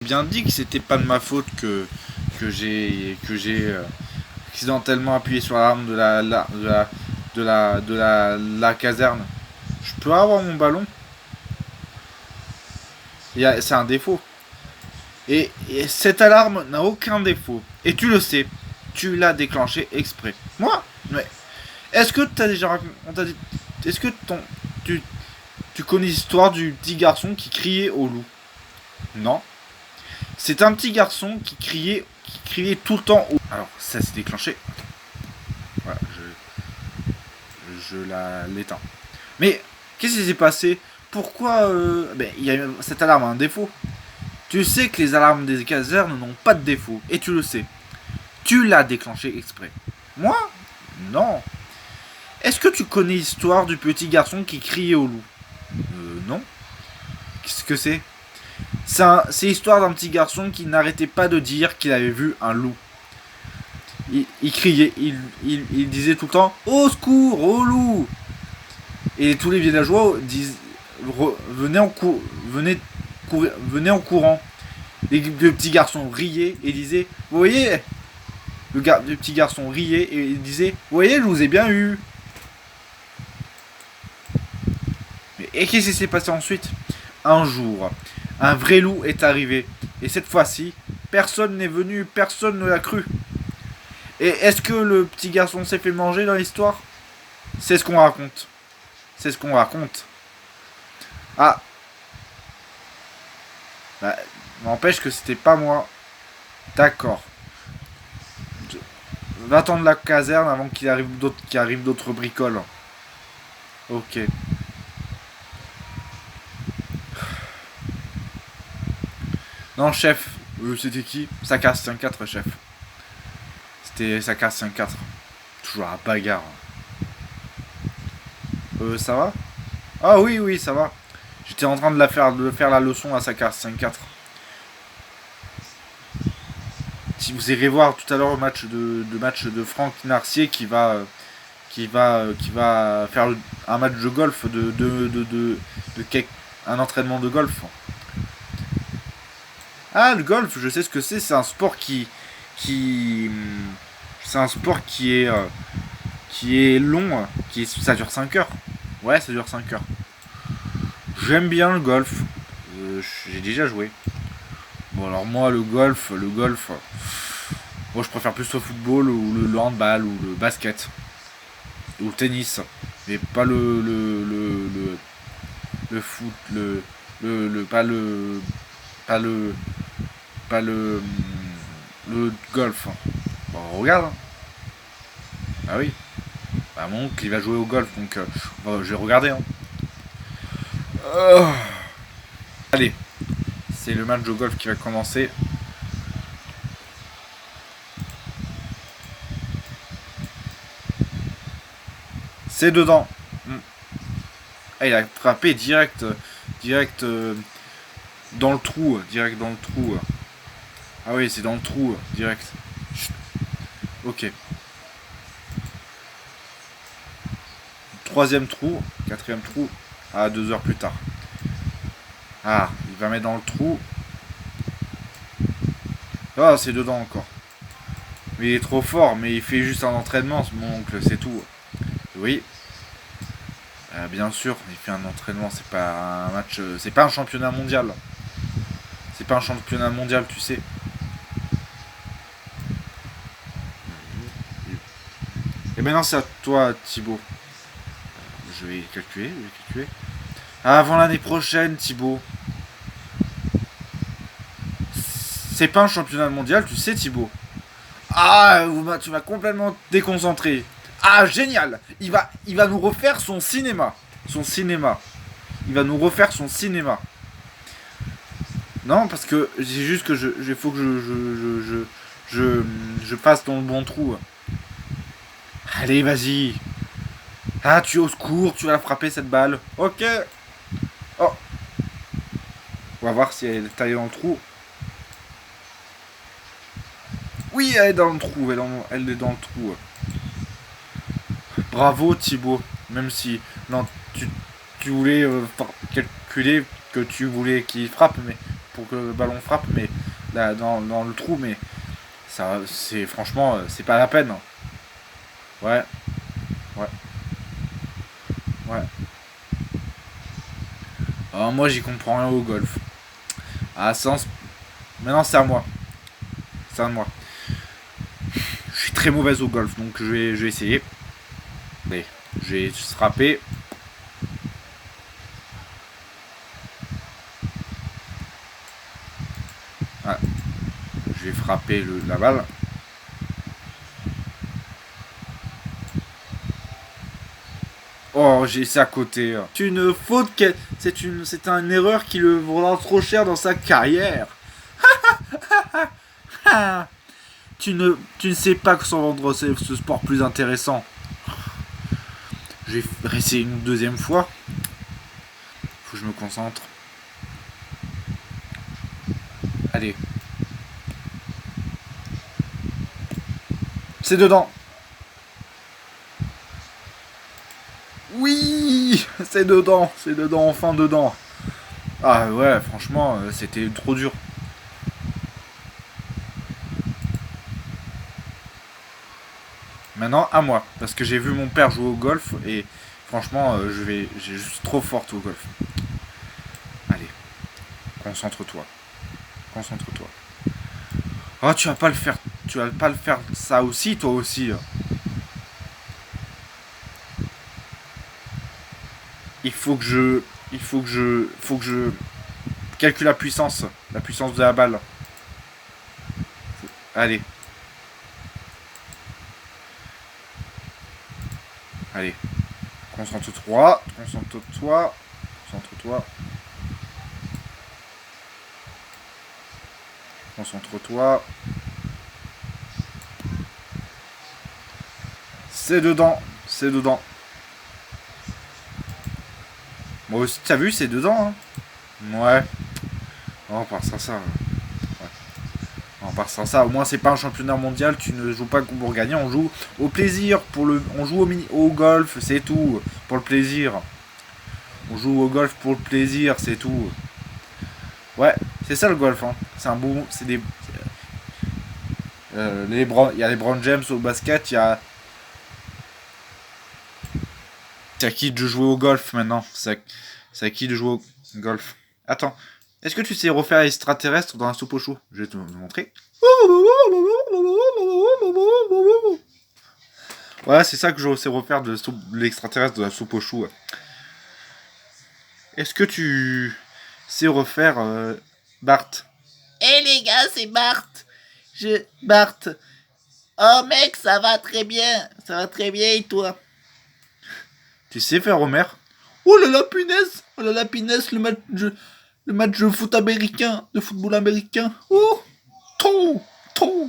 Bien dit que c'était pas de ma faute que j'ai accidentellement appuyé sur l'arme de la caserne. Je peux avoir mon ballon. C'est un défaut. Et cette alarme n'a aucun défaut. Et tu le sais. Tu l'as déclenché exprès. Moi. Mais est-ce que t'as déjà on t'a dit, est-ce que tu connais l'histoire du petit garçon qui criait au loup? Non. C'est un petit garçon qui criait tout le temps au... Alors, ça s'est déclenché. Voilà, l'éteins. Mais, qu'est-ce qui s'est passé? Pourquoi cette alarme a un défaut. Tu sais que les alarmes des casernes n'ont pas de défaut. Et tu le sais. Tu l'as déclenché exprès. Moi? Non. Est-ce que tu connais l'histoire du petit garçon qui criait au loup? Non. Qu'est-ce que c'est? C'est l'histoire d'un petit garçon qui n'arrêtait pas de dire qu'il avait vu un loup. Il criait, il disait tout le temps au secours, au loup. Et tous les villageois venaient en courant. Le petit garçon riait et disait vous voyez, le petit garçon riait et il disait vous voyez, je vous ai bien eu. Et qu'est-ce qui s'est passé ensuite? Un jour, un vrai loup est arrivé. Et cette fois-ci, personne n'est venu, personne ne l'a cru. Et est-ce que le petit garçon s'est fait manger dans l'histoire? C'est ce qu'on raconte. C'est ce qu'on raconte. Ah. Bah, n'empêche que c'était pas moi. D'accord. Va attendre la caserne avant qu'il arrive d'autres bricoles. Ok. Non, chef. C'était qui? Saka 5-4, chef. C'était Saka 5-4. Toujours à bagarre. Ça va? Ah oui, oui, ça va. J'étais en train de faire la leçon à Saka 5-4. Si vous irez voir tout à l'heure le match de Franck Narcier qui va faire un match de golf un entraînement de golf. Ah, le golf, je sais ce que c'est. C'est un sport c'est un sport qui est long. Ça dure 5 heures. Ouais, ça dure 5 heures. J'aime bien le golf. J'ai déjà joué. Bon, alors moi, le golf, moi je préfère plus le football ou le handball ou le basket ou le tennis, mais pas le foot, pas le golf. Bon, regarde. Hein. Ah oui. Bah, mon oncle il va jouer au golf, donc je vais regarder. Hein. Allez, c'est le match de golf qui va commencer. C'est dedans. Ah, il a frappé direct dans le trou, Ah oui, c'est dans le trou, direct. Chut. Ok. Troisième trou, quatrième trou, 2 heures plus tard. Ah, il va mettre dans le trou. Ah, c'est dedans encore. Mais il est trop fort, mais il fait juste un entraînement, mon oncle, c'est tout. Oui. Bien sûr, il fait un entraînement, c'est pas un match, c'est pas un championnat mondial. C'est pas un championnat mondial, tu sais. Et maintenant c'est à toi, Thibaut. Je vais calculer. Avant l'année prochaine, Thibaut. C'est pas un championnat mondial, tu sais, Thibaut. Ah, tu m'as complètement déconcentré. Ah, génial. Il va nous refaire son cinéma. Il va nous refaire son cinéma. Non, parce que c'est juste que il faut que je passe dans le bon trou. Allez, vas-y. Ah, tu es au secours, tu vas la frapper cette balle. Ok. Oh. On va voir si elle est taillée dans le trou. Oui, elle est dans le trou. Elle est dans le trou. Bravo, Thibaut. Même si non, tu voulais calculer que tu voulais qu'il frappe, mais pour que le ballon frappe, mais là, dans le trou, mais ça, c'est franchement, c'est pas la peine. Ouais, ouais, ouais. Alors moi, j'y comprends rien au golf. Ah, sens. Maintenant, c'est à moi. C'est à moi. Je suis très mauvaise au golf, donc je vais essayer. Allez, je vais frapper. Ah, je vais frapper la balle. Oh, c'est à côté. C'est une faute, c'est une erreur qui le vaudra trop cher dans sa carrière. Tu ne sais pas que sans vendre ce sport plus intéressant. Je vais essayer une deuxième fois. Faut que je me concentre. Allez. C'est dedans. Oui, c'est dedans, enfin dedans. Ah ouais, franchement, c'était trop dur. Maintenant, à moi, parce que j'ai vu mon père jouer au golf et franchement, j'ai juste trop forte au golf. Allez, concentre-toi, concentre-toi. Oh, tu vas pas le faire ça aussi, toi aussi. Il faut que je, faut que je calcule la puissance de la balle. Allez, allez, concentre-toi, concentre-toi, concentre-toi, concentre-toi. C'est dedans, c'est dedans. Moi aussi, t'as vu, c'est dedans, hein. Ouais. On part sans ça. Ouais. On part sans ça. Au moins, c'est pas un championnat mondial. Tu ne joues pas pour gagner. On joue au plaisir. On joue au golf, c'est tout. Pour le plaisir. On joue au golf pour le plaisir, c'est tout. Ouais, c'est ça le golf. Hein. C'est un bon. C'est des. Il y a les Brown James au basket. Il y a. C'est à qui de jouer au golf maintenant. C'est à qui de jouer au golf. Attends. Est-ce que tu sais refaire extraterrestre dans la soupe au chou? Je vais te montrer. Voilà, c'est ça que je sais refaire de l'extraterrestre de la soupe au chou. Est-ce que tu sais refaire Bart? Eh les gars, c'est Bart. Bart. Oh mec, ça va très bien. Ça va très bien et toi? Tu sais faire Homer? Oh là là, punaise. Oh là là, punaise, le match de foot américain, de football américain. Oh, trop, trop.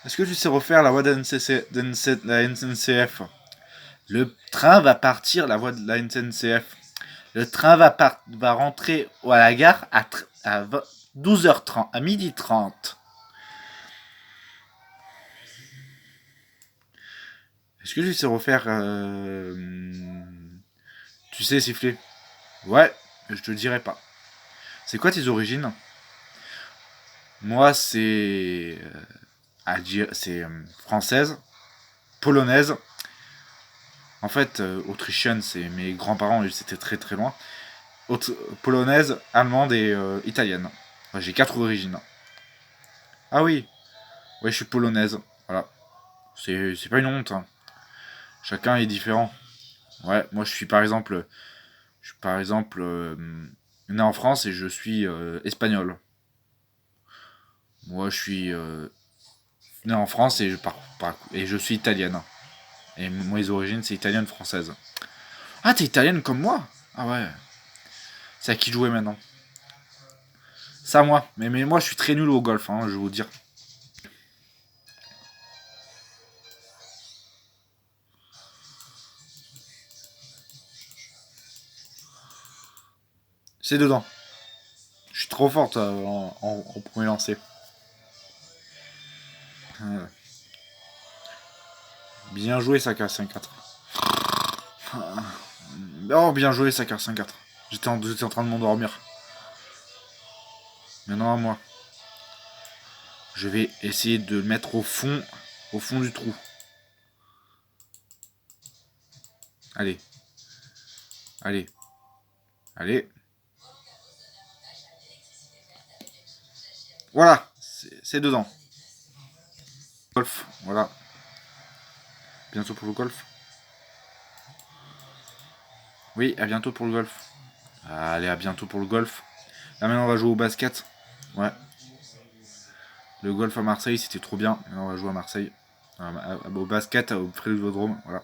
Est-ce que tu sais refaire la voix de la NCF? Le train va partir, la voix de la NCF. Le train va rentrer à la gare à 12h30, à 12h30. Est-ce que tu sais refaire... Tu sais siffler? Ouais, je te le dirai pas. C'est quoi tes origines? Moi, c'est... c'est française, polonaise. En fait, autrichienne, c'est mes grands-parents, c'était très très loin. Polonaise, allemande et italienne. Enfin, j'ai 4 origines. Ah oui, ouais, je suis polonaise. Voilà. C'est pas une honte. Hein. Chacun est différent. Ouais, moi je suis par exemple né en France et je suis espagnol. Moi, je suis né en France et et je suis italienne. Et mes origines, c'est italienne française. Ah, t'es italienne comme moi? Ah ouais. C'est à qui jouer maintenant? C'est à moi. Mais moi, je suis très nul au golf, hein, je vais vous dire. C'est dedans. Je suis trop forte en premier lancer. Bien joué, Saka 5-4. Oh, bien joué, Saka 5-4. J'étais en train de m'endormir. Maintenant à moi. Je vais essayer de le mettre au fond du trou. Allez. Allez. Allez. Voilà, c'est dedans. Golf, voilà. Bientôt pour le golf. Oui, à bientôt pour le golf. Allez, à bientôt pour le golf. Là maintenant on va jouer au basket. Ouais. Le golf à Marseille c'était trop bien. Maintenant on va jouer à Marseille. Au basket, au Vélodrome. Voilà.